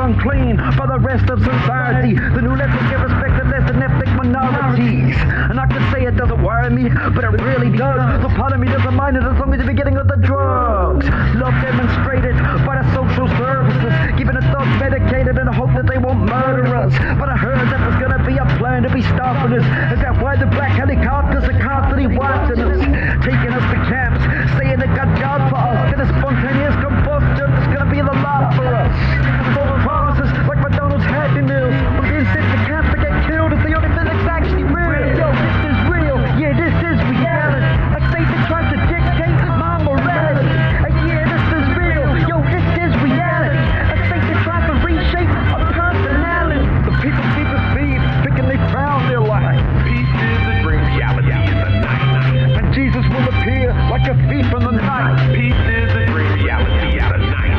unclean for the rest of society. The new left will get respected less than ethnic minorities. And I could say it doesn't worry me, but it really does. So part of me doesn't mind it as long as you're beginning of the drugs. Love demonstrated by the social services, keeping the thugs medicated in the hope that they won't murder us. But I heard that there's gonna be a plan to be stopping us. Is that why the black helicopters are constantly watching us, taking us to camps, saying they got jobs for us? Then a spontaneous combustion is gonna be the lot for us. Full of promises like McDonald's Happy Meals. We're being sent to camps to get killed is the only thing that's actually real. Yo, this is real. Yeah, this is reality. A state that tries to dictate my morality. Yeah, this is real. Yo, this is reality. A state that tries to reshape a personality. The people keep deceived, thinking they found their life. Peace is a dream, reality is a night. And Jesus will appear like a thief in the night. Peace is a dream, reality is a night.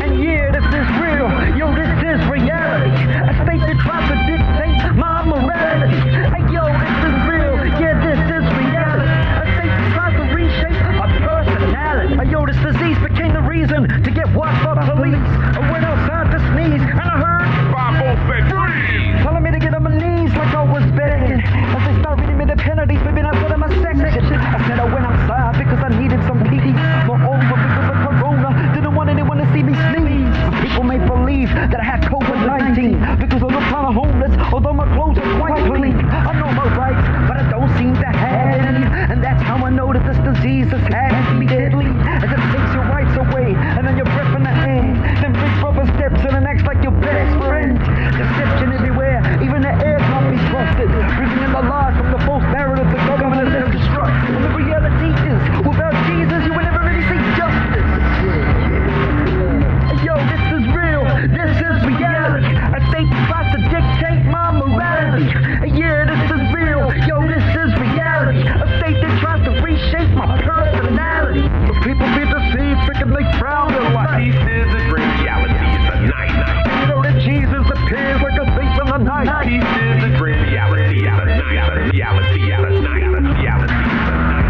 And yeah, this is real. Yo, this is reality. A state that tries to dictate my morality. Hey, yo, this is real. Yeah, this is reality. A state that tries to reshape a personality. Hey, yo, this disease became the reason to get watched by police. I went outside to sneeze and I heard 5-4 freeze. telling me to get on my knees like I was begging. As they start reading me the penalties, maybe not for my section. I said I went outside because I needed some peace. Moreover, because of Corona, didn't want anyone to see me sneeze. People may believe that I had COVID-19 because I look kind of homeless, although my clothes are quite clean. I know my rights, but I don't seem to have any. And that's how I know that this disease has had to be deadly. As it takes your rights away, and then your breath in the hand. Then Big Brother steps in and acts like your best friend. Deception everywhere, even the air can't be trusted. Breathing in the lies from the false narrative the government has constructed. And the reality is, without Jesus, you will never really see justice. Yo, this is real. This is reality. A state that tries to dictate my morality. Yeah, this is real. Yo, this is reality. A state that tries to reshape my personality. But people be deceived, thinking they found their life. Peace is a dream, reality is a night. You know that Jesus appears like a thief in the night. Peace is a dream, reality is a night. Reality is a night. Reality is a night.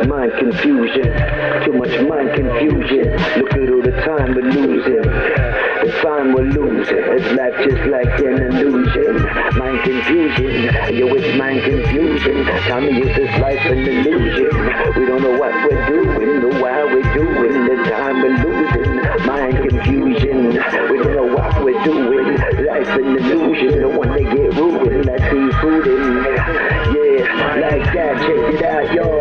Mind confusion, too much mind confusion. Look at all the time we're losing. The time we're losing. It's life just like an illusion. Mind confusion, yo, it's mind confusion. Time to use this life an illusion. We don't know what we're doing, know why we're doing. The time we're losing. Mind confusion, we don't know what we're doing. Life an illusion, the one they get ruined. Like seafooding, yeah, like that. Check it out, yo.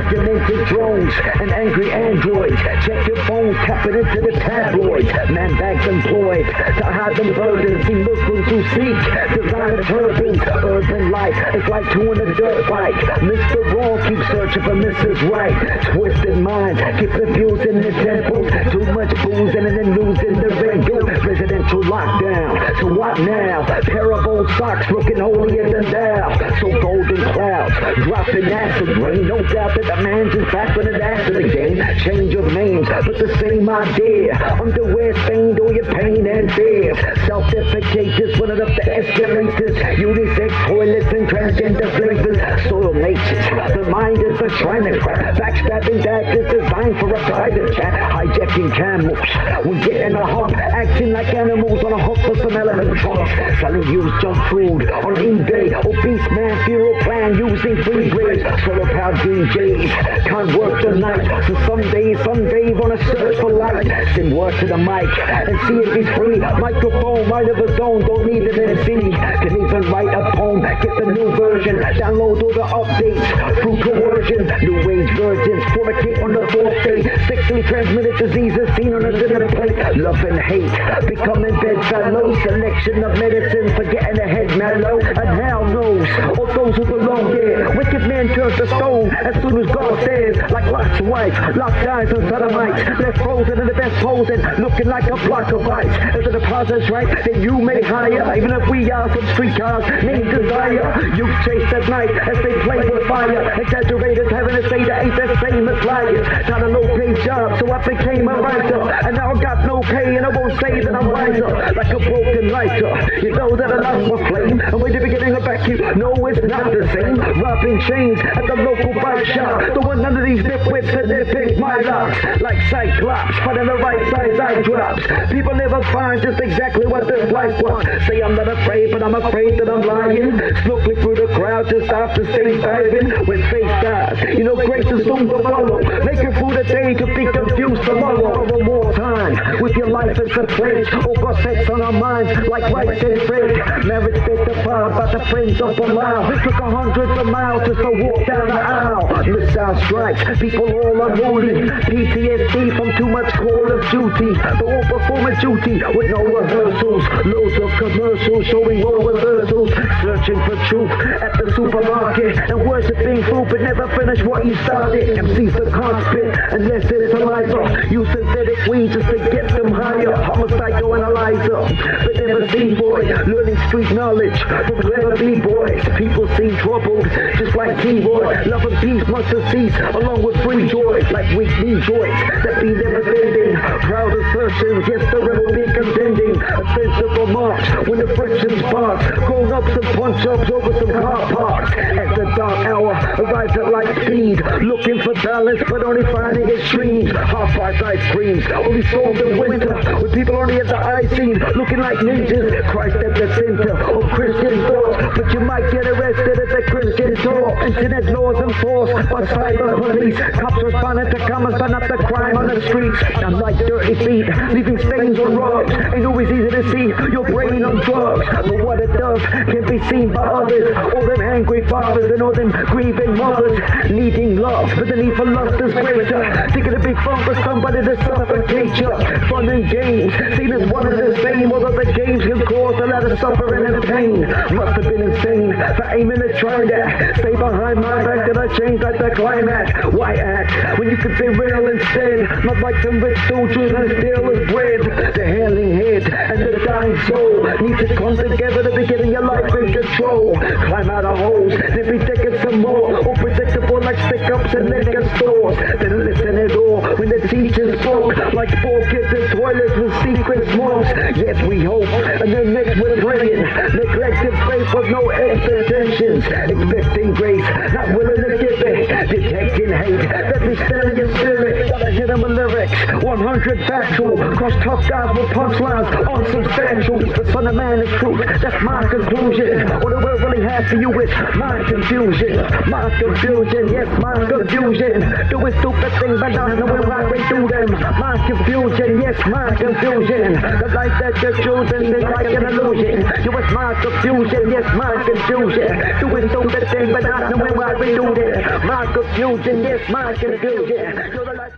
Demented drones and angry androids. Check your phones, tapping into the tabloids. Man bags employed to hide them burdens. See Muslims who seek designer turbans. Urban life is like two in a dirt bike. Mr. Wrong keeps searching for Mrs. Right. Twisted minds keep confusing the temples. Too much boozing and then losing the rental. Residential lockdown. So what now? Pair of old socks looking holier than thou. So golden clouds dropping acid rain. No doubt that the man's is back with his ass again. Change of names, but the same idea. Underwear stained all your pain and fears. Self-defecators running up the escalators. Unisex toilets and transgender flavors. Soil natures, the mind is a trying to crack. Backstabbing daggers designed for a private chat. Hijacking camels, we're getting a hump. Acting like animals on a hook for some element trunks. Selling used junk food on eBay. Obese man funeral plan using free grades. Solar powered DJs can't work the night. So some days on a search for light. Send word to the mic and see if he's free. Microphone right of his own, don't need an MC. Can even write a poem, get the new version. Download all the updates through coercion. New age virgins fornicate on the fourth day. Sexually transmitted diseases seen on a dinner plate. Love and hate, becoming bedfellows. Selection of medicine for getting ahead mellow. And hell knows all those who belong there. Wicked man turns to stone as soon as God says, like Lot's wife, locked eyes and sodomites, left frozen in the best posing, looking like a block of ice. If the deposit's right, then you may hire, even if we are some streetcars named Desire. You chase at night as they play with fire, exaggerators having to say that ain't the same as liars. Got a low-paid job, so I became a writer, and now I got no pay, and I won't say that I'm wiser, like a broken lighter. You know that I lost my flame, and when you're beginning to back you, no, it's not the same. Robbing chains at the local bike shop, the one none of these nitwits that they pick my locks, like Cyclops, finding the right size eye drops. People never find just exactly what this life wants. Say I'm not afraid, but I'm afraid that I'm lying. Slowly through the crowd just after steady diving with fake eyes. You know grace is soon to follow. Making food a day to be confused tomorrow. One more time, with your life as a pledge. Over sex on our minds, like right said Fred. Marriage fit the bar, but the friends up a mile. Took 100 of miles just to walk down the aisle. Missile strikes, people all unruly. PTSD from too much Call of Duty. The whole performance duty with no rehearsals. Loads of commercials showing all reversals. Searching for truth at the supermarket and worshiping food but never finish what you started. MCs that can't spit unless it's saliva. Use synthetic weed just to get them higher. I'm a psychoanalyzer, but never seen boy. Learning street knowledge from clever B-boys. People seem troubled, just like keyboard. Love and peace must have ceased, along with free joys, like weak knee joints that be never bending. Proud assertions, yes, the rebel be contending. Offensive remarks when the friction sparks. Grown-ups and punch-ups over some car parks. At the dark hour, arrives at light speed. Looking for balance, but only finding extremes. Half-price ice creams, only sold in winter. With people only at the eye scene, looking like ninjas. Christ at the center of Christian thoughts. But you might get arrested at the Christian door. Internet laws enforced by cyber police. Cops responding to comments, but not the crime on the streets. I'm like dirty feet, leaving stains on rugs. Ain't always easy to see your brain on drugs. But what it does can be seen by others. All them angry fathers and all them grieving mothers. Needing love, but the need for lust is greater. Thinking it'd be fun for somebody to suffocate you. Fun and games, seen as one and the same. Although the games can cause a lot of suffering and pain. Must have been insane for aiming to try that. Stay behind my back and I change like the climax. Why act when you could be real instead? Not like some rich soldiers and steal his bread. The hailing head and the dying soul need to come together to be getting your life in control. Climb out of holes, then be taking some more. Unpredictable like stick-ups and liquor stores. Then listen at all when the teachers spoke. Like poor kids in toilets with secret smokes. Yes, we hope, and then next we're praying. Neglected faith with no expectations. Expecting grace, not willing to give it. Detecting hate, that be still in your spirit. Gotta hit them with lyrics, 100 factual. Cross tough guys with punchlines, unsubstantial. The son of man is truth, that's my conclusion. All the world really has for you is my confusion. My confusion, yes, my confusion. Doing stupid things but not knowing why we do them. My confusion, yes, my confusion. The life that you're choosing is like an illusion. You it's my confusion, yes, my confusion. Doing stupid things but not knowing why we do them. My confusion, yes, my confusion. You're the life.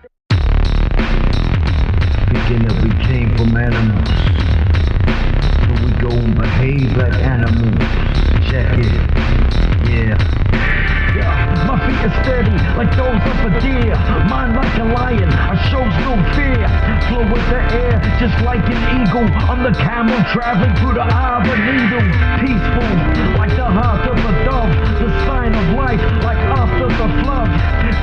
Thinking that we came from animals, so we go and behave like animals. Check it, yeah. My feet are steady like those of a deer. Mine like a lion, I shows no fear. Flow with the air, just like an eagle. I'm the camel traveling through the eye of a needle. Peaceful, like the heart of a dove. The sign of life, like after the flood.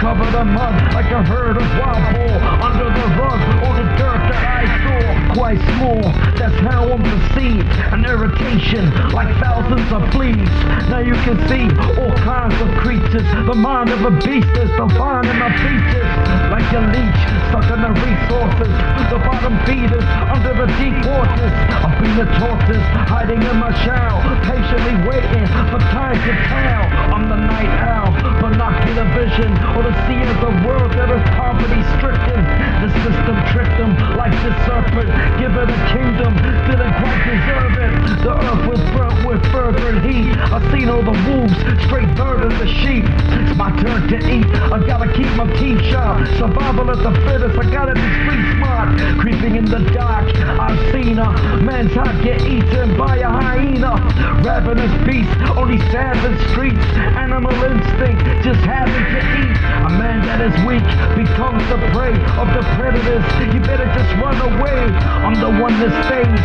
Covered in mud, like a herd of wild boar. Under the rug, all the dirt that I saw. Quite small, that's how I'm perceived. An irritation, like thousands of fleas. Now you can see all kinds of creatures. The mind of a beast is divine in my features. Like a leech, stuck on the resources. The bottom feeders, under the deep waters. I've been the tortoise, hiding in my shell. Patiently waiting for time to tell. I'm the night owl, binocular vision. Or the seers of world that is poverty stricken. The system tricked them like the serpent. Give it a kingdom, didn't quite deserve it. The earth was burnt with fervent heat. I've seen all the wolves straight murder the sheep. It's my turn to eat, I gotta keep my teeth sharp. Survival of the fittest, I gotta be street smart. Creeping in the dark, I've seen a man's heart get eaten by a hyena. Ravenous beast, only savage streets. Animal instinct, just having to eat. A man that is weak becomes the prey of the predators. You better just run away. I'm the one that stage,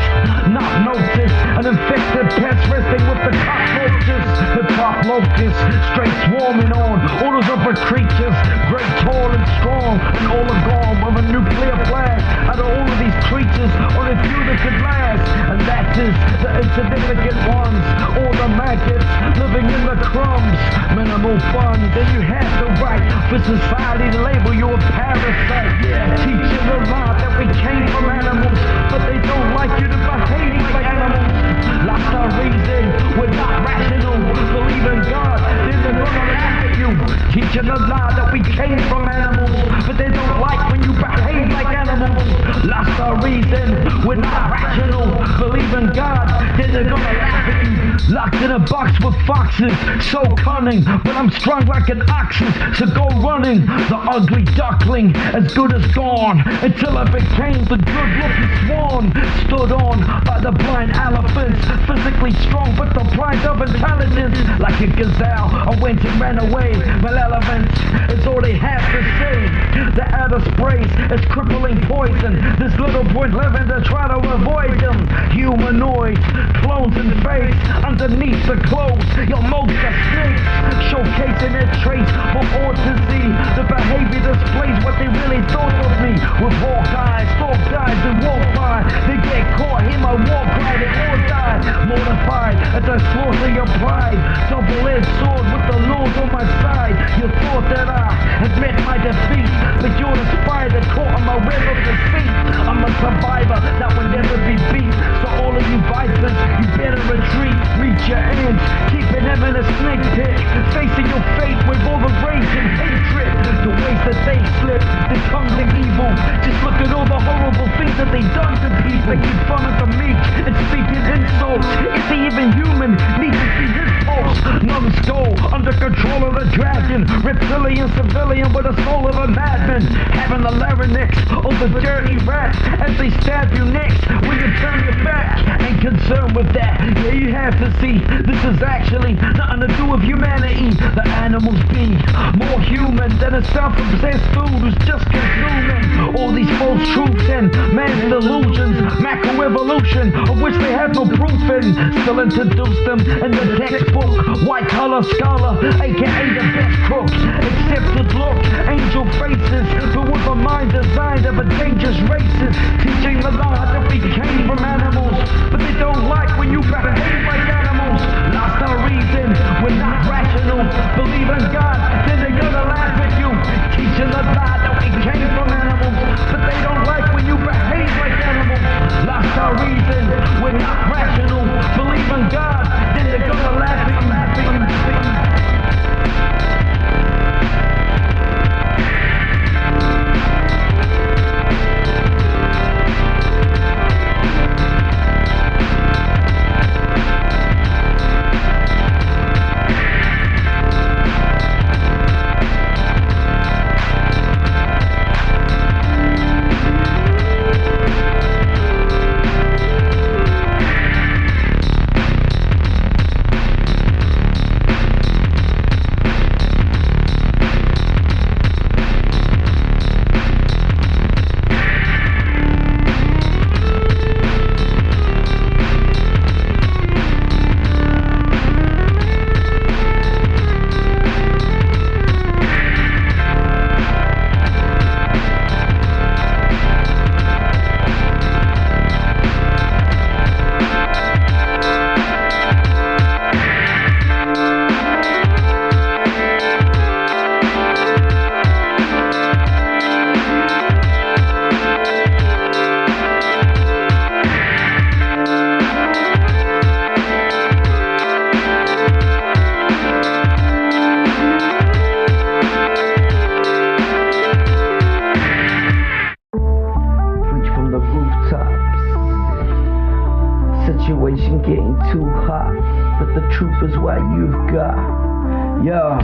not noticed. An infected pest resting with the cockroaches. The top locusts, straight swarming on all those other creatures. Great, tall and strong, and all are gone with a nuclear blast. Out of all of these creatures, only few that could last. And that is the insignificant ones. All the maggots living in the crumbs. Minimal fun, then you have the right for society to label you a parasite. Teaching a lot that we came from animals, but they don't like you to behave like animals. Lost our reason, we're not rational. Believe in God, then they're gonna laugh at you. Teaching a lie that we came from animals, but they don't like when you behave like animals. Lost our reason, we're not rational. Believe in God, then they're gonna laugh at you. Locked in a box with foxes, so cunning, but I'm strung like an oxen, so go running. The ugly duckling, as good as gone, until I became the good-looking swan. Stood on by the blind elephants, physically strong but deprived of intelligence. Like a gazelle, I went and ran away. Malevolence is all they have to say. The outer sprays is crippling poison. This little boy living to try to avoid them. Humanoids, clones and fakes, underneath the clothes, your most are snakes. Showcasing their traits for all to see. The behavior displays what they really thought of me. With hawk eyes, stalk eyes, and walk by. They get caught, hear my war cry, they all die. Mortified as I slaughter your pride. Double-edged sword with the Lord on my side. You thought that I had met my defeat, but you're the spy that caught on my web of deceit. I'm a survivor that will never be beat. So all of you vipers, you better retreat. Reach your ends, keeping them in a snake pit. Facing your fate with all the rage and hatred. The ways that they slip, the tongues of evil. Just look at all the horrible things that they done to people. Making fun of the meek and speaking insults. Is he even human? Need to see his pulse. Numbskull, under control of the dragon. Reptilian civilian with the soul of a madman. Having the larynx of the dirty rat. As they stab you next when you turn your back. Ain't concerned with that. Yeah, you have to see, this is actually nothing to do with humanity. The animals be more human than a self-obsessed food who's just consuming all these false truths and man's delusions. Macroevolution, of which they have no proof in. Still introduce them in the textbook. White collar scholar, aka the best crooks. Accepted look, angel faces, but with a mind designed of a dangerous races. Teaching the lie that we came from animals, but they don't like when you behave like animals. Lost our reason, we're not rational. Believe in God, then they're gonna laugh at you. Teaching the lie that we came from animals, but they don't like when you behave like animals. Lost our reason, we're not rational. Believe in God, then they're gonna laugh at you. too hot, but the truth is what you've got. Yo,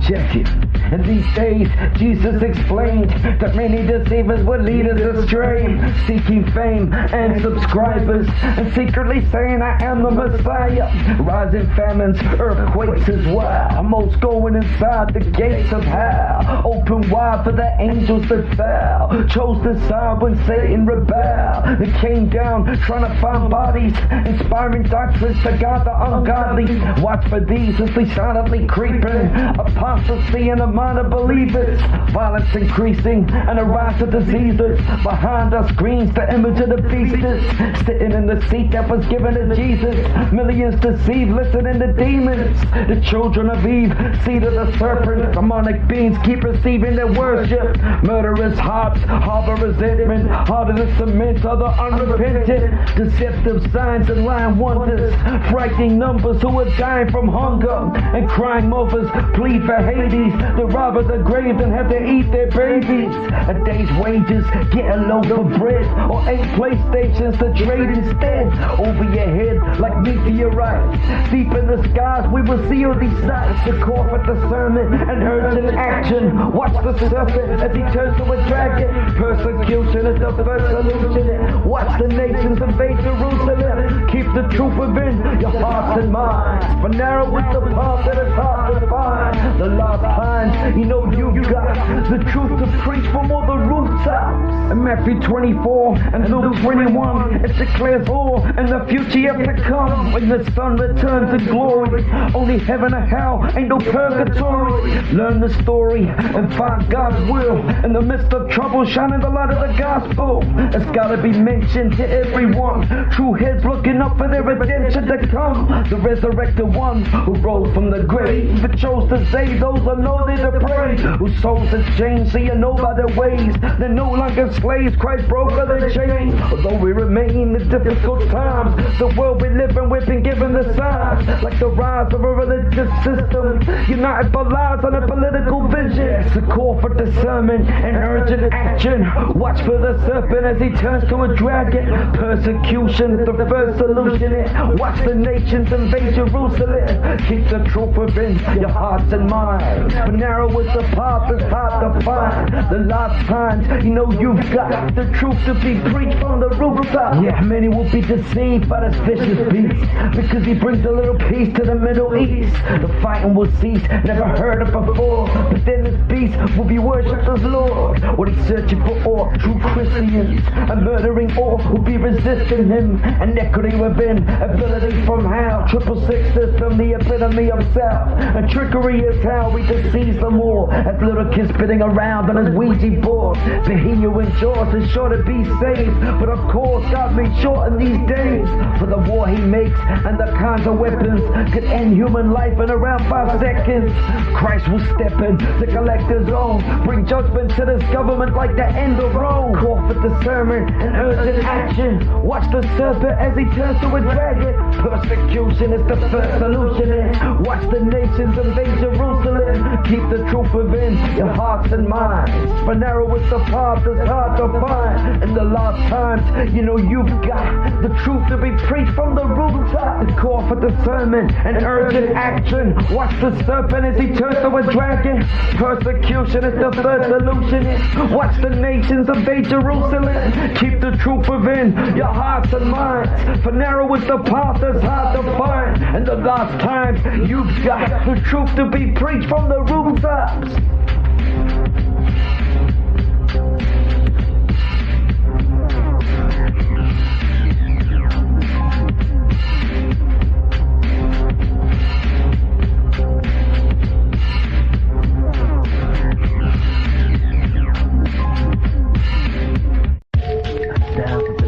check it. In these days, Jesus explained that many deceivers would lead us astray, seeking fame and subscribers, and secretly saying I am the Messiah. Rising famines, earthquakes as well, most going inside the gates of hell, open wide for the angels that fell, chose the side when Satan rebelled. They came down trying to find bodies, inspiring doctrines to guide the ungodly. Watch for these as they silently creeping, apostasy in the mind of believers, violence increasing and a rise of diseases. Behind our screens the image of the beast is sitting in the seat that was given to Jesus. Millions deceived, listening to demons. The children of Eve, seed of the serpent, demonic beings keep receiving their worship. Murderous hearts harbor resentment, harder to cement are the unrepentant. Deceptive signs and lying wonders, frightening numbers who are dying from hunger, and crying mothers plead for Hades. The rob of the grave and have to eat their babies. A day's wages, get a loaf of bread, or 8 PlayStations to trade instead. Over your head like meteorites, deep in the skies we will see all these sights. The call for discernment and urgent action. Watch the serpent as he turns to a dragon. Persecution is the first solution. Watch the nations invade Jerusalem. Keep the truth within your hearts and minds, for narrow is the path that is hard to find. The last times, you know you got the truth to preach from all the rooftops. In Matthew 24 and Luke 21, it declares all and the future yet to come. When the sun returns in glory, only heaven or hell, ain't no purgatory. Learn the story and find God's will. In the midst of trouble, shining the light of the gospel. It's gotta be mentioned to everyone. True heads looking up for their redemption to come. The resurrected one who rose from the grave, but chose to save those who know they're depraved, whose souls have changed, so you know by their ways. They're no longer slaves, Christ broke their chains. Although we remain in difficult times, the world we live in, we've been given the signs, like the rise of a religious system, united by lies and a political vision. It's a call for discernment and urgent action. Watch for the serpent as he turns to a dragon. Persecution is the first solution. Watch the nations invade Jerusalem. Keep the truth within your hearts and minds, for narrow is the path, it's hard to find. The last times, you know you've got the truth to be preached from the rooftop. Yeah, many will be deceived by this vicious beast, because he brings a little peace to the Middle East. The fighting will cease, never heard of before, but then this beast will be worshipped as Lord. What he's searching for all true Christians, and murdering all who be resisting him. Iniquity within, ability from hell, 666 system, the epitome of self, and trickery is how we deceive them all. As little kids spitting around on his Ouija board, but he who endures is sure to be saved. But of course God may shorten these days, for the war he makes and the kinds of weapons could end human life in around 5 seconds. Christ will step in to collect his own, bring judgment to this government like the end of Rome. Call for discernment and urgent action. Watch the serpent as he turns to a dragon. Persecution is the first solution. Watch the nations invade Jerusalem. Keep the truth within your hearts and minds, for narrow is the path that's hard to find. In the last times, you know you've got the truth to be preached from the rooftop. The call for discernment and urgent action. Watch the serpent as he turns to a dragon. Persecution is the third solution. Watch the nations invade Jerusalem. Keep the truth within your hearts and minds, for narrow is the path that's hard to find. In the last times, you've got the truth to be preached from the rooftops.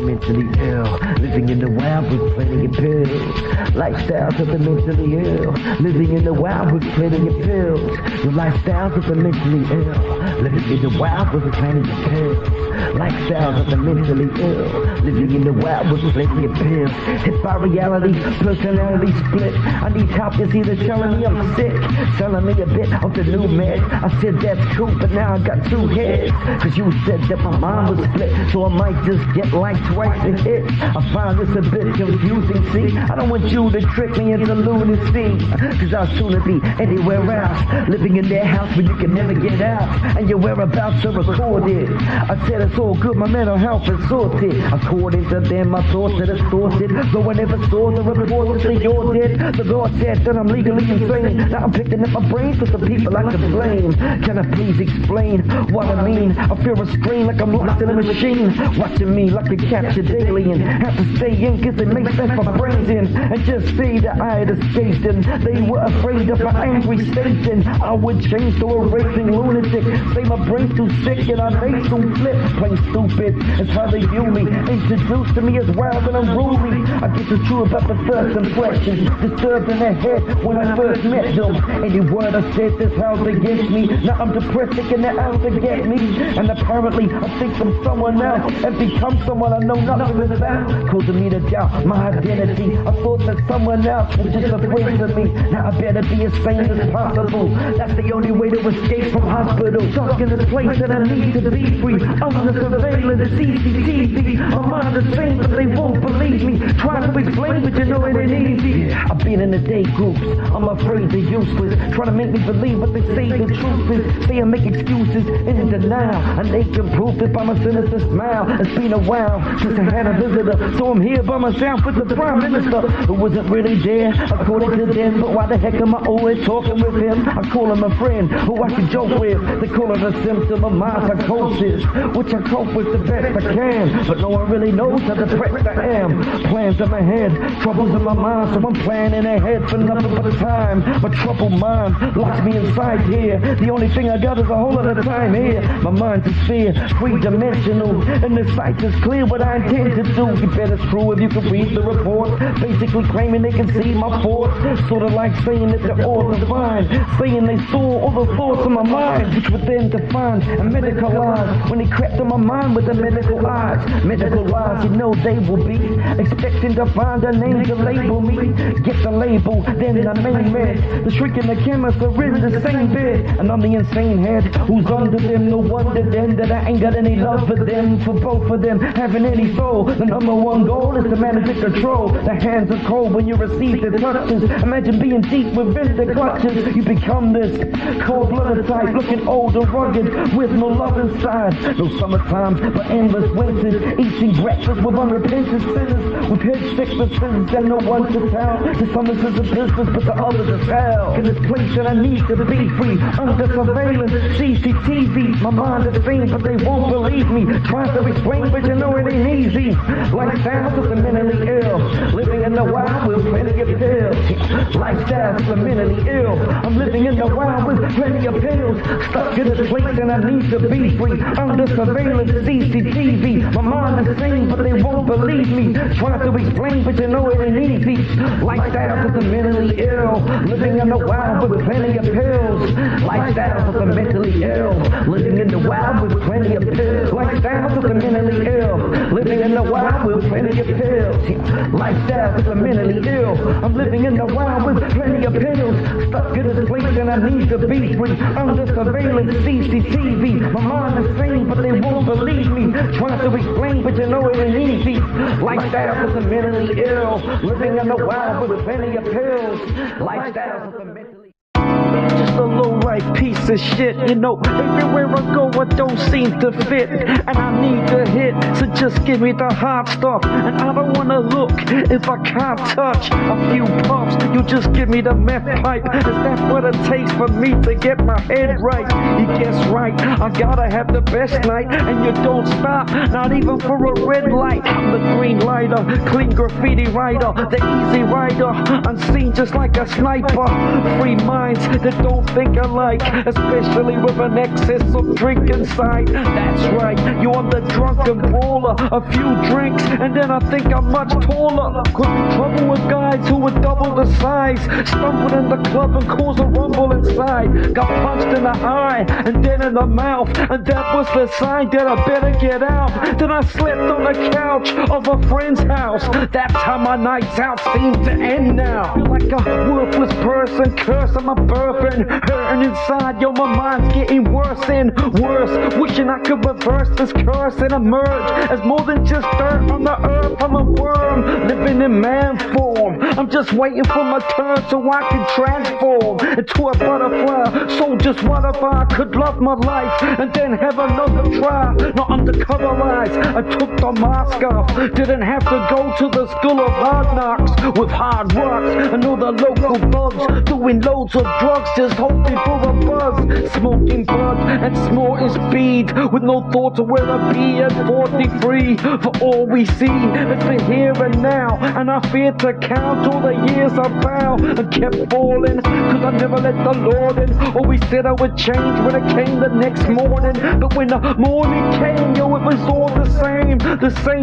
Mentally ill, living in the wild with plenty of pills. Lifestyles of the mentally ill, living in the wild with plenty of pills. Your lifestyles of the mentally ill, living in the wild with plenty of pills. Lifestyles of the mentally ill, living in the wild with plenty of pills. Hit by reality, personality split. I need help, you see, they're telling me I'm sick, selling me a bit of the new meds. I said that's true, but now I got 2 heads. Cause you said that my mind was split, so I might just get like twice the hit. I find this a bit confusing, see? I don't want you to trick me into lunacy, cause I'll sooner be anywhere else, living in their house where you can never get out, and your whereabouts are recorded. I said it's all good, my mental health is sorted. According to them, my thoughts are distorted, though I never saw the report that they all did. The Lord said that I'm legally insane. Now I'm picking up my brain for some people I can blame. Can I please explain what I mean? I feel restrained like I'm locked in a machine, watching me like a captured alien. Have to stay in cause it makes sense my brains in, and just say that I had escaped and they were afraid of my angry state. And I would change to a raging lunatic, say my brain's too sick and I may soon flip. Plain stupid is how they view me, introduced to me as wild and unruly. I get the truth about the first impression, disturbed in their head when I first met them. Any word I said is how they get me. Now I'm depressed, thinking they're out to get me, and apparently I think I'm someone else and become someone I know nothing about, causing me to doubt my identity. I thought that someone else was just afraid of me. Now I better be as sane as possible. That's the only way to escape from hospital. Stuck in this place and I need to be free. Under surveillance, CCTV. My mind is sane, but they won't believe me. Trying to explain, but you know it ain't easy. I've been in the day groups, I'm afraid they're useless, trying to make me believe what they say the truth is. Say I make excuses and in denial, and they can prove it by my sinister smile. It's been a while since I had a visitor, so I'm here by myself with the Prime Minister, who wasn't really there according to them. But why the heck am I always talking with him? I call him a friend who I can joke with. They call it a symptom of my psychosis, which I cope with the best I can. But no one really knows how depressed I am. Plans in my head, troubles in my mind, so I'm planning ahead for nothing but time. My troubled mind locks me inside here. The only thing I got is a whole lot of time here. My mind's a sphere, three-dimensional, and the sight is clear what I intend to do. You bet it's true if you can read the report, basically claiming they can see my thoughts, sort of like saying that they're all divine, saying they saw all the thoughts in my mind, which would then define and medicalize when they crept in my mind with the medical eyes. Medical lies, you know they will be expecting to find a name to label me. Get the label, then the main med. The shrink and the chemist are in the same bed, and I'm the insane head who's under them. No wonder then that I ain't got any love for them, for both of them having any soul. The number one goal is to manage and control. The hands are cold when you receive the touches. Imagine being deep within the clutches. You become this cold-blooded type, looking old and rugged with no love inside. No summertime, but endless winters, eating breakfast with unrepentant sinners, with head sicknesses that no one to tell. To some this is a business, but to others is hell. In this place that I need to be free, under surveillance, CCTV. My mind is sane, but they won't believe me. Trying to explain, but you know it ain't easy. Lifestyles of the mentally ill, living in the wild with plenty of pills. Lifestyles of the mentally ill, I'm living in the wild with plenty of pills. Stuck in this place and I need to be free, under surveillance, CCTV. My mind is sane, but they won't believe me. Trying to explain, but you know it ain't easy. Lifestyles of the mentally ill, living in the wild with plenty of pills. Lifestyles of the mentally ill, living in the wild with plenty of pills. Lifestyles of the mentally ill, living in the wild with plenty of pills. Lifestyles of the mentally ill, I'm living in the wild with plenty of pills. Stuck in this place and I need to be free, under surveillance, CCTV. My mind is sane, but they won't believe me. Trying to explain, but you know it ain't easy. Lifestyles of the mentally ill, living in the wild with plenty of pills. Lifestyles of the mentally just a low-life piece of shit, you know. Everywhere I go, I don't seem to fit, and I need to hit, so just give me the hot stuff. And I don't wanna look if I can't touch a few puffs. You just give me the meth pipe. Is that what it takes for me to get my head right? You guess right, I gotta have the best night, and you don't stop, not even for a red light. I'm the green lighter, clean graffiti writer, the easy rider, unseen just like a sniper. Free minds that don't think alike, especially with an excess of drink inside. That's right, you're the drunken brawler. A few drinks and then I think I'm much taller. Could be trouble with guys who would double the size, stumbled in the club and caused a rumble inside. Got punched in the eye and then in the mouth, and that was the sign that I better get out. Then I slept on the couch of a friend's house. That's how my nights out seem to end now. Like a worthless person cursing my birth and hurting inside. Yo, my mind's getting worse and worse, wishing I could reverse this curse and emerge as more than just dirt on the earth. I'm a worm living in man form. I'm just waiting for my turn so I can transform into a butterfly. So just what if I could love my life and then have another try? Not undercover lies, I took the mask off. Didn't have to go to the school of hard knocks with hard rocks. I know the local bugs doing loads of drugs, just hoping for a buzz. Smoking bud and snorting speed with no thought to where I'll be at 43. For all we see, it's the here and now, and I fear to count all the years I found and kept falling, cause I never let the Lord in. Always said I would change when it came the next morning, but when the morning came, yo, it was all the same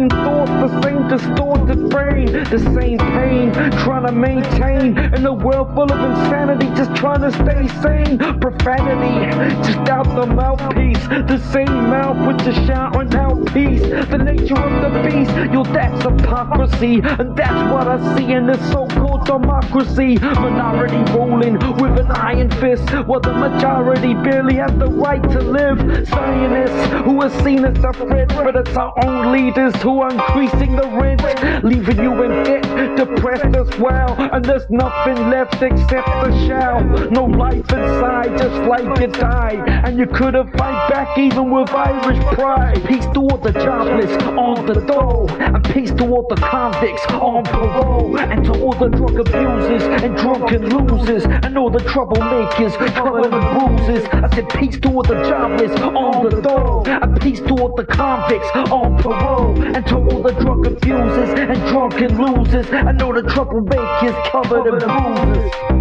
thoughts, the same distorted brain, the same pain, trying to maintain in a world full of insanity, just trying to stay sane. Profanity, just out the mouthpiece, the same mouth with the shouting out peace. The nature of the beast, yo, that's hypocrisy, and that's what I see in this so-called democracy. Minority ruling with an iron fist, while the majority barely has the right to live. Zionists who are seen as the threat, but it's our own leaders who are increasing the rent, leaving you in debt, depressed as well, and there's nothing left except the shell. No life inside, just like you died, and you couldn't fight back even with Irish pride. Peace to all the jobless on the dole, and peace to all the convicts on parole, and to all the drug abusers and drunken losers, and all the troublemakers covered in bruises. I said peace to all the jobless on the dole, and peace to all the convicts on parole, and to all the drug abusers and drunken losers, and all the troublemakers covered in bruises.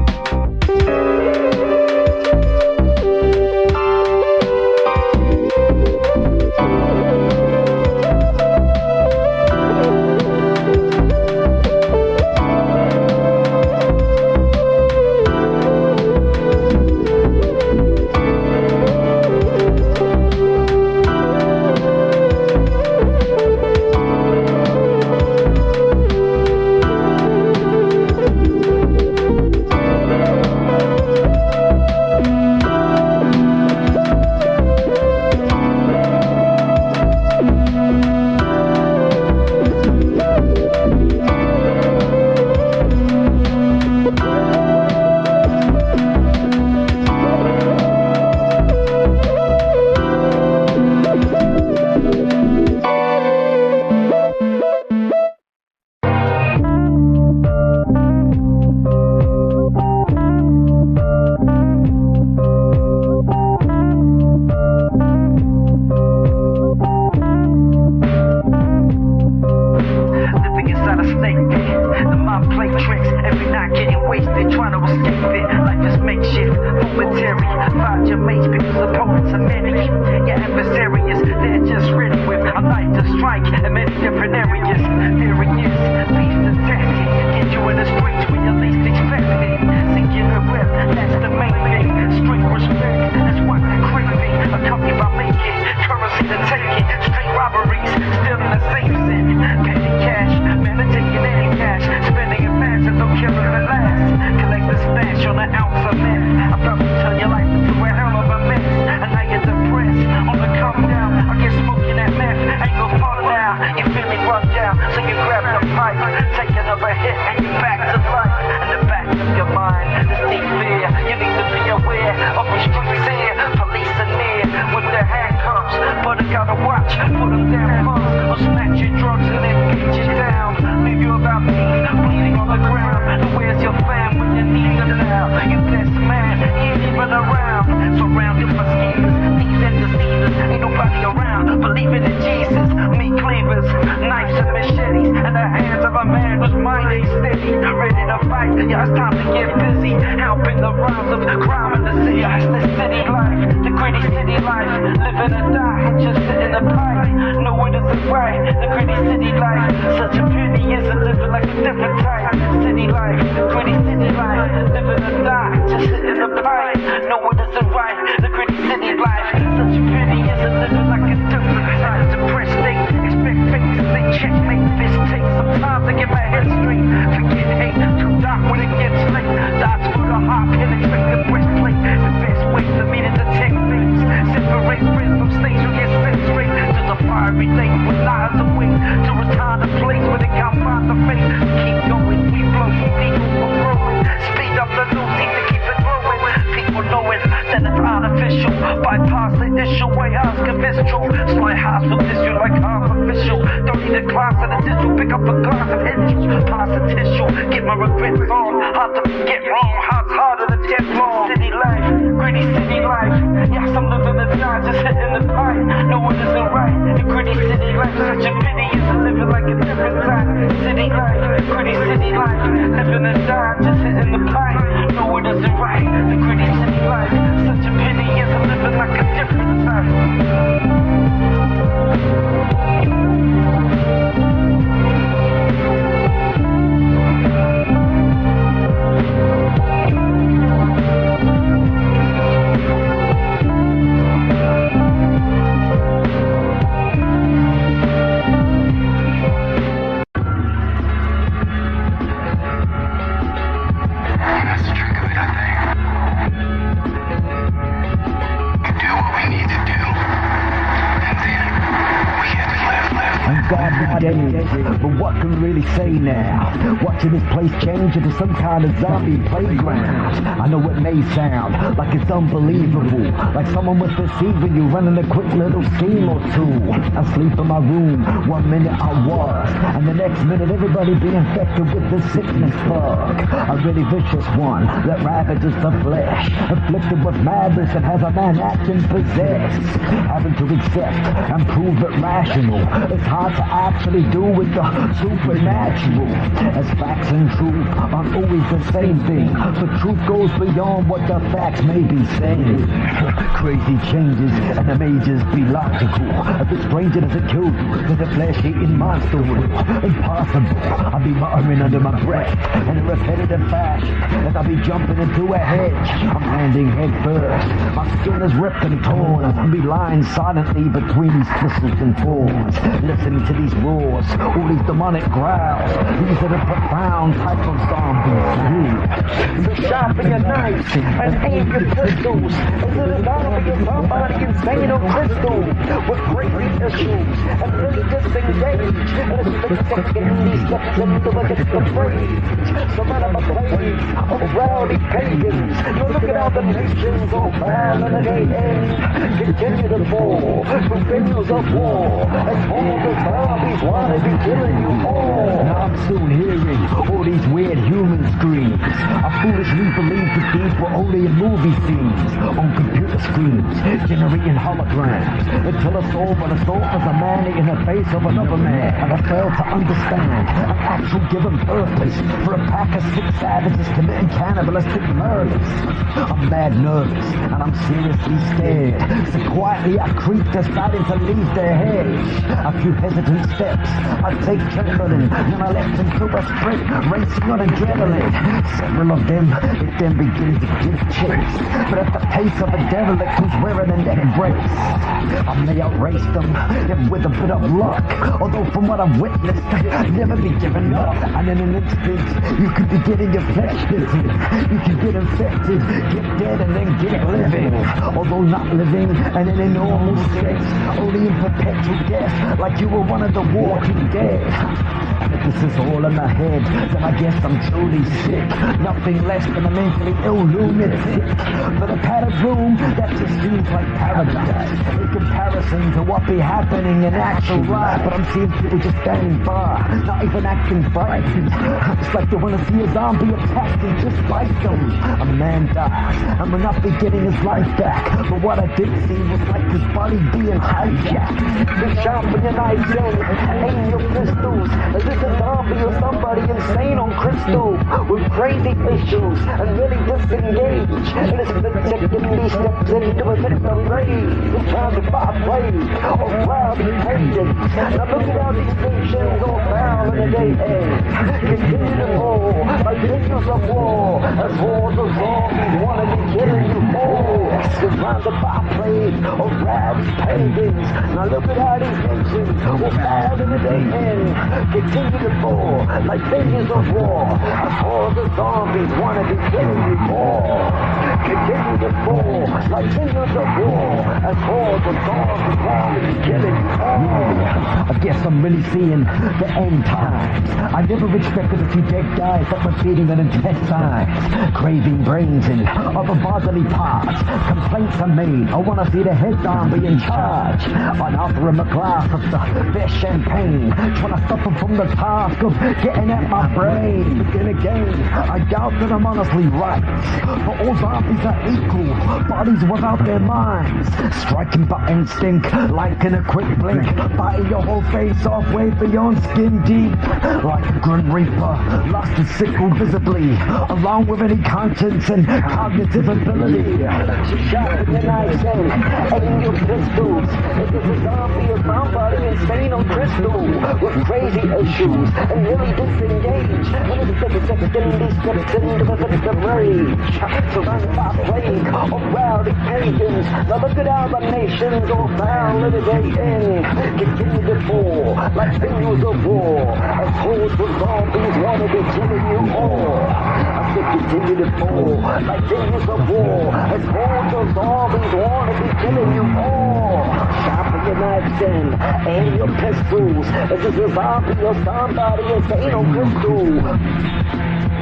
Separate friends from states who get set straight. hard to fake. Keep going, we flow, people for growing. Speed up the new seat to keep it growing. People knowing that it's artificial. Bypass the issue, I ask if it's true. Slight hearts will diss you like half official. Don't need a class of the tissue, pick up a glass of issues. Pass a tissue, get my regrets on. Hard to get wrong, heart's harder than Teflon. City life, gritty city life. Yes, I'm living the die, just hitting the pipe. No one isn't right. The gritty city life, such a pity isn't living like a different time. City life, gritty city life. Living the die, just hitting the pipe. No it isn't right. The gritty city life, such a pity isn't living like a different time. That's the trick of it, I think. You do what we need to do, and then we have to live. I'm God not anything, but what can we really say now? Watching this place change into some kind of zombie playground. I know it may sound like it's unbelievable, like someone was deceiving you, running a quick little scheme or two. I sleep in my room, 1 minute I was, and the next minute everybody be infected with the sickness bug. A really vicious one that ravages the flesh, afflicted with madness and has a man acting possessed. Having to accept and prove it rational, it's hard to actually do with the supernatural, as facts and truth aren't always the same thing. The truth goes beyond what the facts may be saying. Crazy changes and the majors be logical. A bit stranger does it kill you than the flesh-eating monster will. Impossible, I'll be muttering under my breath in a repetitive fashion as I'll be jumping into a hedge. I'm landing head first, my skin is ripped and torn as I'll be lying silently between these thistles and thorns, listening to these roars, all these demonic growls. These are the profound type of zombies. So sharpen your knives and aim your pistols into the zombie of somebody insane or crystal with crazy issues and really disengage. And it's taking these steps into against the rage. Some out of my plays of rowdy pagans. You're looking at the nations all foul and they end. Continue to fall through venues of war as all the zombies want to be killing you all. Now I'm soon hearing all these weird human screams. I foolishly believed that these were only in movie scenes on computer screens, generating holograms, until I saw what I thought was a man in the face of another man, and I failed to understand an actual given purpose for a pack of sick savages committing cannibalistic murders. I'm mad nervous, and I'm seriously scared, so quietly I creep, deciding to leave their heads. A few hesitant steps, I take trembling, then I left into a sprint, racing on adrenaline. Several of them, it then begins to give chase, but at the pace of a derelict who's wearing a neck brace. I may outrace them, if with a bit of luck, although from what I've witnessed, never be given up. And in an instant, you could be getting your flesh bitten, you can get infected, get dead and then get living, although not living and in a normal state, only in perpetual death, like you were one of the walking dead. And if this is all in my head, then I guess I'm truly sick, nothing less than a mentally ill lunatic. But a padded room, that just seems like paradise in comparison to what be happening in actual life. But I'm seeing people just standing by, not even acting frightened. It's like they want to see a zombie attack and just bite them. A man dies and will not be getting his life back, but what I did see was like his body being hijacked. So sharpen your knives and aim your pistols. Is this a zombie or somebody insane on crystal with crazy issues and really disengage? And it's been taking these steps into a bit of rage. I'm trying to buy a play of rowdy pagans. Now look at how these nations all foul in the day end. Continue to fall like victims of war as hordes of zombies want to be killing you all. You're trying to buy a play of rowdy pagans. Now look at how these nations all foul in the day end. Continue to fall like victims of war as hordes of zombies want to be killing you all. Continue to fall like victims of war as hordes of zombies want to be killing you all. I guess I'm really seeing the end times. I never expected to see dead guys that were feeding on intestines, craving brains and other bodily parts. Complaints are made. I want to see the head on be in charge. On offering a glass of the best champagne, trying to stop him from the task of getting at my brain. But then again, I doubt that I'm honestly right. For all zombies are equal, bodies without their minds, striking by instinct, like in a quick blink, biting your whole face off way beyond skin deep, like a grim reaper, lost his sickle visibly, along with any conscience and cognitive ability. Shot in the night zone, aiming your pistols. It is a zombie or somebody insane on crystal, with crazy issues and nearly disengaged. When it's then these steps into the fits of rage, surrounded by plague of rowdy pagans. Now look at how the nations all found litigating, continue to fall like sinews of war, as hordes of zombies want to be killing you all. I said continue to fall like sinews of war, as hordes of zombies want to be killing you all. Sharpen your knives then, and your pistols. This is a zombie or somebody insane on crystal.